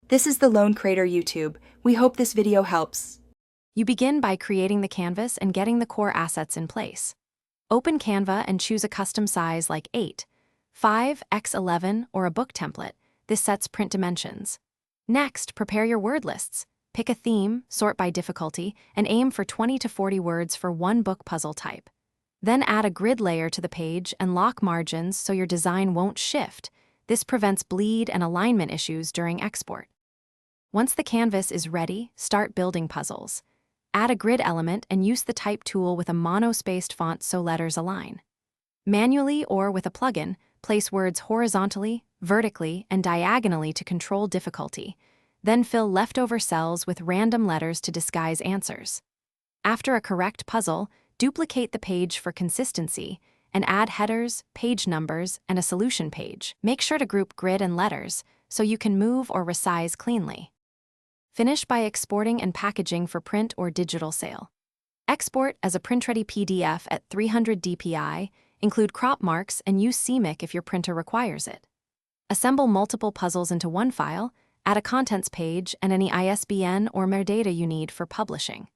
This is the Lone Creator YouTube. We hope this video helps. You begin by creating the canvas and getting the core assets in place. Open Canva and choose a custom size like 8, 5x11 or a book template. This sets print dimensions. Next, prepare your word lists. Pick a theme, sort by difficulty, and aim for 20 to 40 words for one book puzzle type. Then add a grid layer to the page and lock margins so your design won't shift. This prevents bleed and alignment issues during export. Once the canvas is ready, start building puzzles. Add a grid element and use the type tool with a mono-spaced font so letters align. Manually or with a plugin, place words horizontally, vertically, and diagonally to control difficulty. Then fill leftover cells with random letters to disguise answers. After a correct puzzle, duplicate the page for consistency and add headers, page numbers, and a solution page. Make sure to group grid and letters so you can move or resize cleanly. Finish by exporting and packaging for print or digital sale. Export as a print-ready PDF at 300 dpi, include crop marks, and use CMYK if your printer requires it. Assemble multiple puzzles into one file, add a contents page and any ISBN or metadata you need for publishing.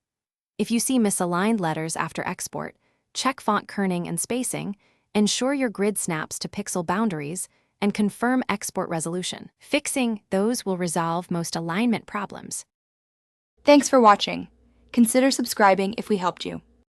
If you see misaligned letters after export, check font kerning and spacing, ensure your grid snaps to pixel boundaries, and confirm export resolution. Fixing those will resolve most alignment problems. Thanks for watching. Consider subscribing if we helped you.